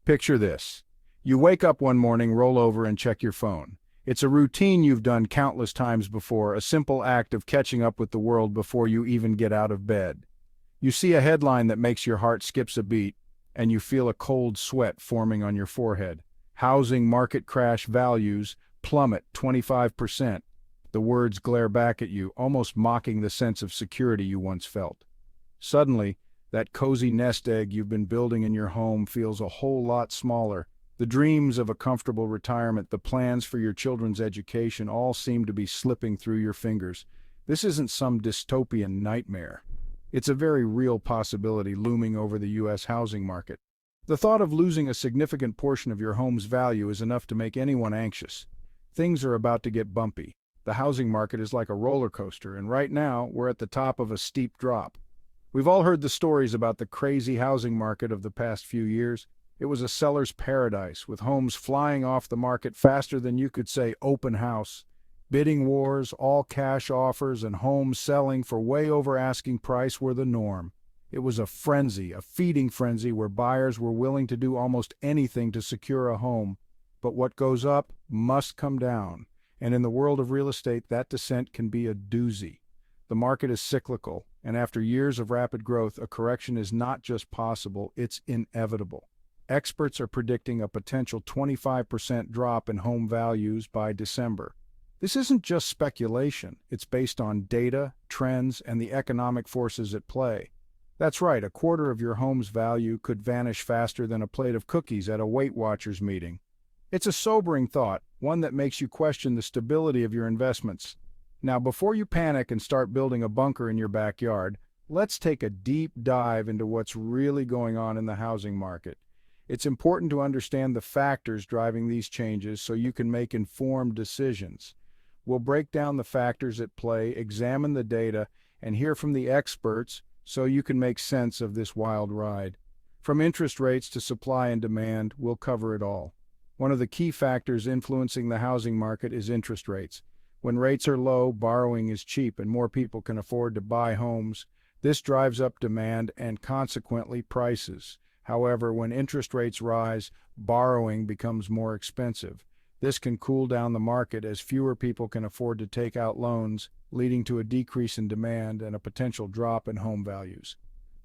Picture this. You wake up one morning, roll over, and check your phone. It's a routine you've done countless times before, a simple act of catching up with the world before you even get out of bed. You see a headline that makes your heart skips a beat, and you feel a cold sweat forming on your forehead. Housing market crash, values plummet 25%. The words glare back at you, almost mocking the sense of security you once felt. Suddenly, that cozy nest egg you've been building in your home feels a whole lot smaller. The dreams of a comfortable retirement, the plans for your children's education, all seem to be slipping through your fingers. This isn't some dystopian nightmare. It's a very real possibility looming over the U.S. housing market. The thought of losing a significant portion of your home's value is enough to make anyone anxious. Things are about to get bumpy. The housing market is like a roller coaster, and right now, we're at the top of a steep drop. We've all heard the stories about the crazy housing market of the past few years. It was a seller's paradise, with homes flying off the market faster than you could say open house. Bidding wars, all cash offers, and homes selling for way over asking price were the norm. It was a frenzy, a feeding frenzy where buyers were willing to do almost anything to secure a home. But what goes up must come down. And in the world of real estate, that descent can be a doozy. The market is cyclical, and after years of rapid growth, a correction is not just possible, it's inevitable. Experts are predicting a potential 25% drop in home values by December. This isn't just speculation, it's based on data, trends, and the economic forces at play. That's right, a quarter of your home's value could vanish faster than a plate of cookies at a Weight Watchers meeting. It's a sobering thought, one that makes you question the stability of your investments. Now, before you panic and start building a bunker in your backyard, let's take a deep dive into what's really going on in the housing market. It's important to understand the factors driving these changes so you can make informed decisions. We'll break down the factors at play, examine the data, and hear from the experts so you can make sense of this wild ride. From interest rates to supply and demand, we'll cover it all. One of the key factors influencing the housing market is interest rates. When rates are low, borrowing is cheap and more people can afford to buy homes. This drives up demand and consequently prices. However, when interest rates rise, borrowing becomes more expensive. This can cool down the market as fewer people can afford to take out loans, leading to a decrease in demand and a potential drop in home values.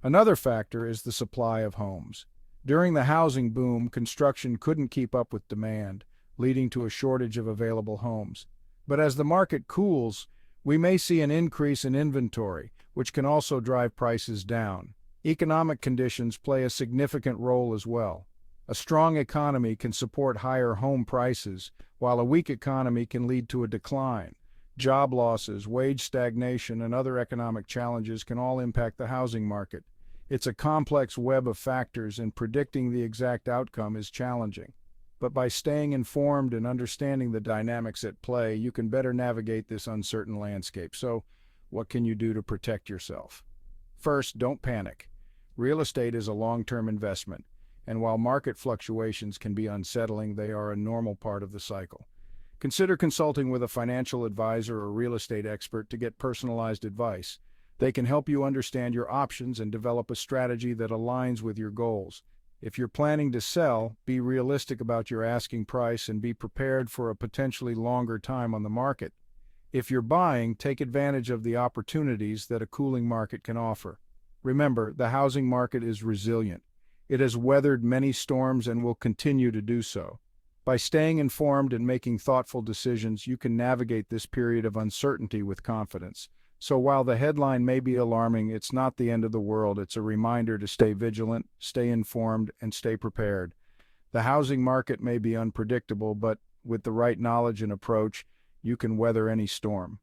Another factor is the supply of homes. During the housing boom, construction couldn't keep up with demand, leading to a shortage of available homes. But as the market cools, we may see an increase in inventory, which can also drive prices down. Economic conditions play a significant role as well. A strong economy can support higher home prices, while a weak economy can lead to a decline. Job losses, wage stagnation, and other economic challenges can all impact the housing market. It's a complex web of factors, and predicting the exact outcome is challenging. But by staying informed and understanding the dynamics at play, you can better navigate this uncertain landscape. So, what can you do to protect yourself? First, don't panic. Real estate is a long-term investment, and while market fluctuations can be unsettling, they are a normal part of the cycle. Consider consulting with a financial advisor or real estate expert to get personalized advice. They can help you understand your options and develop a strategy that aligns with your goals. If you're planning to sell, be realistic about your asking price and be prepared for a potentially longer time on the market. If you're buying, take advantage of the opportunities that a cooling market can offer. Remember, the housing market is resilient. It has weathered many storms and will continue to do so. By staying informed and making thoughtful decisions, you can navigate this period of uncertainty with confidence. So while the headline may be alarming, it's not the end of the world. It's a reminder to stay vigilant, stay informed, and stay prepared. The housing market may be unpredictable, but with the right knowledge and approach, you can weather any storm.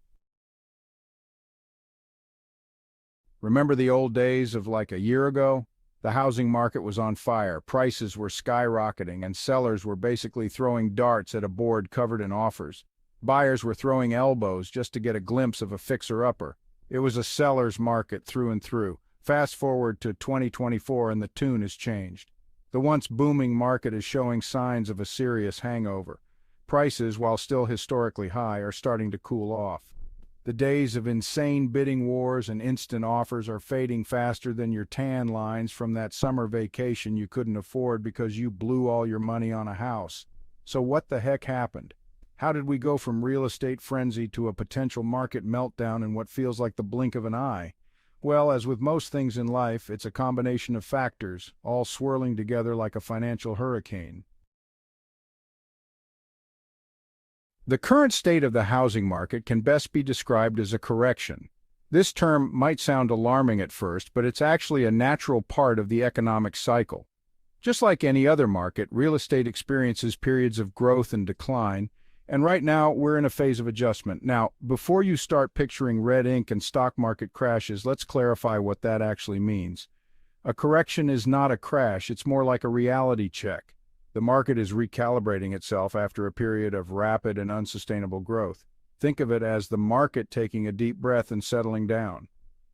Remember the old days of like a year ago? The housing market was on fire, prices were skyrocketing, and sellers were basically throwing darts at a board covered in offers. Buyers were throwing elbows just to get a glimpse of a fixer-upper. It was a seller's market through and through. Fast forward to 2024 and the tune has changed. The once booming market is showing signs of a serious hangover. Prices, while still historically high, are starting to cool off. The days of insane bidding wars and instant offers are fading faster than your tan lines from that summer vacation you couldn't afford because you blew all your money on a house. So what the heck happened? How did we go from real estate frenzy to a potential market meltdown in what feels like the blink of an eye? Well, as with most things in life, it's a combination of factors, all swirling together like a financial hurricane. The current state of the housing market can best be described as a correction. This term might sound alarming at first, but it's actually a natural part of the economic cycle. Just like any other market, real estate experiences periods of growth and decline, and right now we're in a phase of adjustment. Now, before you start picturing red ink and stock market crashes, let's clarify what that actually means. A correction is not a crash, it's more like a reality check. The market is recalibrating itself after a period of rapid and unsustainable growth. Think of it as the market taking a deep breath and settling down.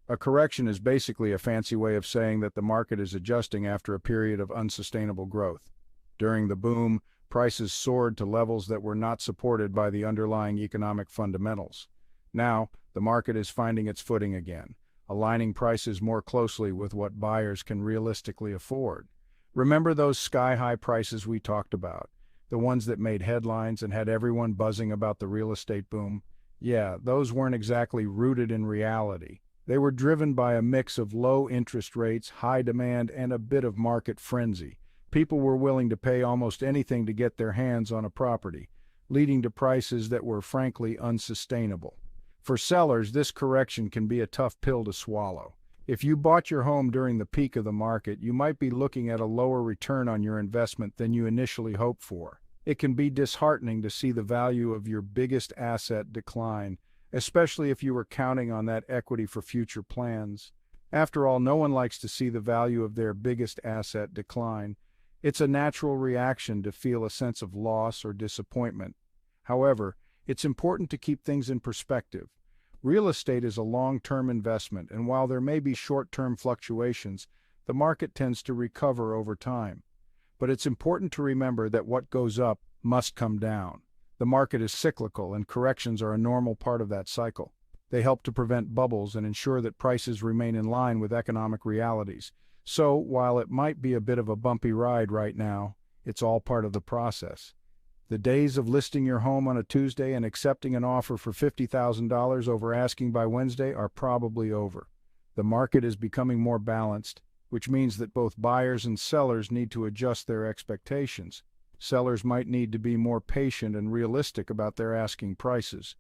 A correction is basically a fancy way of saying that the market is adjusting after a period of unsustainable growth. During the boom, prices soared to levels that were not supported by the underlying economic fundamentals. Now, the market is finding its footing again, aligning prices more closely with what buyers can realistically afford. Remember those sky-high prices we talked about? The ones that made headlines and had everyone buzzing about the real estate boom? Yeah, those weren't exactly rooted in reality. They were driven by a mix of low interest rates, high demand, and a bit of market frenzy. People were willing to pay almost anything to get their hands on a property, leading to prices that were frankly unsustainable. For sellers, this correction can be a tough pill to swallow. If you bought your home during the peak of the market, you might be looking at a lower return on your investment than you initially hoped for. It can be disheartening to see the value of your biggest asset decline, especially if you were counting on that equity for future plans. After all, no one likes to see the value of their biggest asset decline. It's a natural reaction to feel a sense of loss or disappointment. However, it's important to keep things in perspective. Real estate is a long-term investment, and while there may be short-term fluctuations, the market tends to recover over time. But it's important to remember that what goes up must come down. The market is cyclical, and corrections are a normal part of that cycle. They help to prevent bubbles and ensure that prices remain in line with economic realities. So, while it might be a bit of a bumpy ride right now, it's all part of the process. The days of listing your home on a Tuesday and accepting an offer for $50,000 over asking by Wednesday are probably over. The market is becoming more balanced, which means that both buyers and sellers need to adjust their expectations. Sellers might need to be more patient and realistic about their asking prices.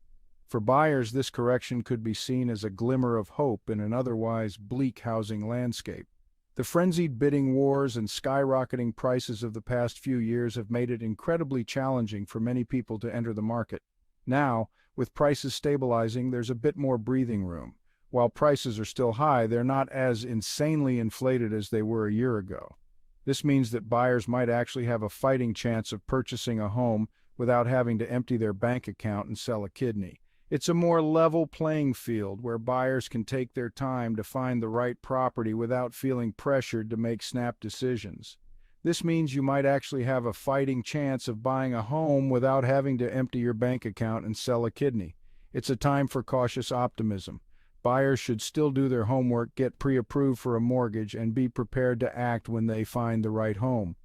For buyers, this correction could be seen as a glimmer of hope in an otherwise bleak housing landscape. The frenzied bidding wars and skyrocketing prices of the past few years have made it incredibly challenging for many people to enter the market. Now, with prices stabilizing, there's a bit more breathing room. While prices are still high, they're not as insanely inflated as they were a year ago. This means that buyers might actually have a fighting chance of purchasing a home without having to empty their bank account and sell a kidney. It's a more level playing field where buyers can take their time to find the right property without feeling pressured to make snap decisions. This means you might actually have a fighting chance of buying a home without having to empty your bank account and sell a kidney. It's a time for cautious optimism. Buyers should still do their homework, get pre-approved for a mortgage, and be prepared to act when they find the right home.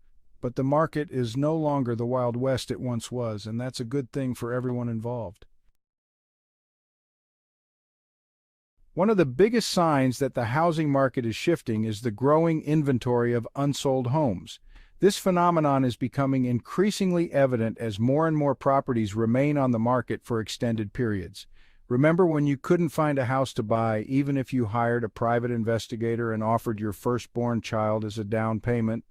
But the market is no longer the Wild West it once was, and that's a good thing for everyone involved. One of the biggest signs that the housing market is shifting is the growing inventory of unsold homes. This phenomenon is becoming increasingly evident as more and more properties remain on the market for extended periods. Remember when you couldn't find a house to buy, even if you hired a private investigator and offered your firstborn child as a down payment?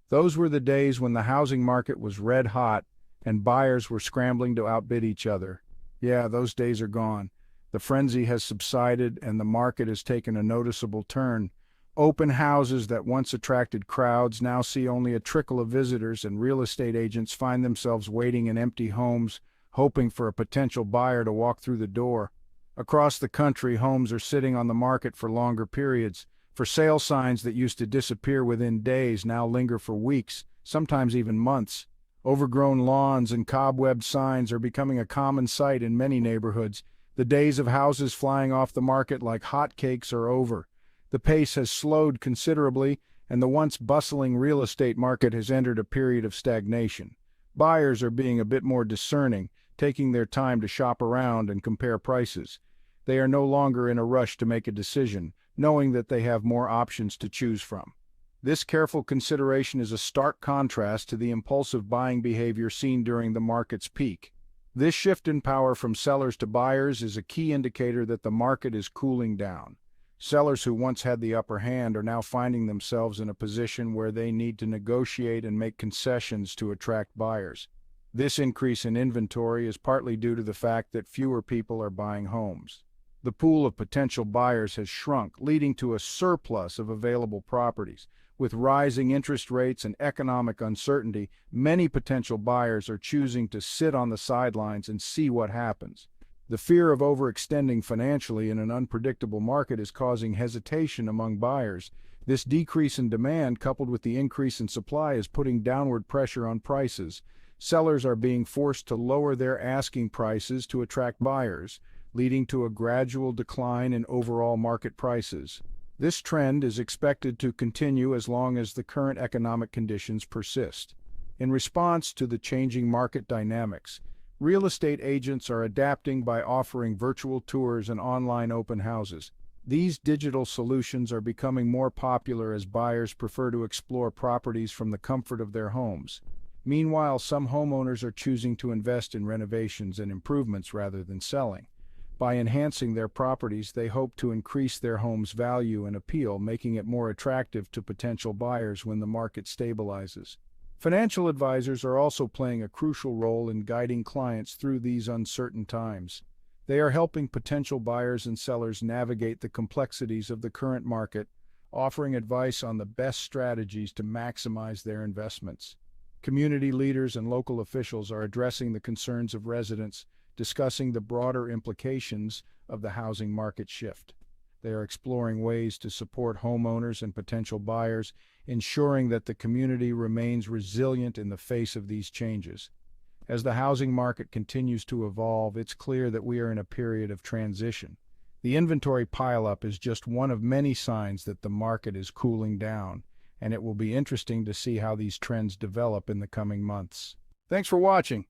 Those were the days when the housing market was red hot and buyers were scrambling to outbid each other. Yeah, those days are gone. The frenzy has subsided and the market has taken a noticeable turn. Open houses that once attracted crowds now see only a trickle of visitors, and real estate agents find themselves waiting in empty homes, hoping for a potential buyer to walk through the door. Across the country, homes are sitting on the market for longer periods. For sale signs that used to disappear within days now linger for weeks, sometimes even months. Overgrown lawns and cobwebbed signs are becoming a common sight in many neighborhoods, The days of houses flying off the market like hotcakes are over. The pace has slowed considerably, and the once bustling real estate market has entered a period of stagnation. Buyers are being a bit more discerning, taking their time to shop around and compare prices. They are no longer in a rush to make a decision, knowing that they have more options to choose from. This careful consideration is a stark contrast to the impulsive buying behavior seen during the market's peak. This shift in power from sellers to buyers is a key indicator that the market is cooling down. Sellers who once had the upper hand are now finding themselves in a position where they need to negotiate and make concessions to attract buyers. This increase in inventory is partly due to the fact that fewer people are buying homes. The pool of potential buyers has shrunk, leading to a surplus of available properties. With rising interest rates and economic uncertainty, many potential buyers are choosing to sit on the sidelines and see what happens. The fear of overextending financially in an unpredictable market is causing hesitation among buyers. This decrease in demand, coupled with the increase in supply, is putting downward pressure on prices. Sellers are being forced to lower their asking prices to attract buyers, leading to a gradual decline in overall market prices. This trend is expected to continue as long as the current economic conditions persist. In response to the changing market dynamics, real estate agents are adapting by offering virtual tours and online open houses. These digital solutions are becoming more popular as buyers prefer to explore properties from the comfort of their homes. Meanwhile, some homeowners are choosing to invest in renovations and improvements rather than selling. By enhancing their properties, they hope to increase their home's value and appeal, making it more attractive to potential buyers when the market stabilizes. Financial advisors are also playing a crucial role in guiding clients through these uncertain times. They are helping potential buyers and sellers navigate the complexities of the current market, offering advice on the best strategies to maximize their investments. Community leaders and local officials are addressing the concerns of residents, discussing the broader implications of the housing market shift. They are exploring ways to support homeowners and potential buyers, ensuring that the community remains resilient in the face of these changes. As the housing market continues to evolve, it's clear that we are in a period of transition. The inventory pileup is just one of many signs that the market is cooling down, and it will be interesting to see how these trends develop in the coming months. Thanks for watching.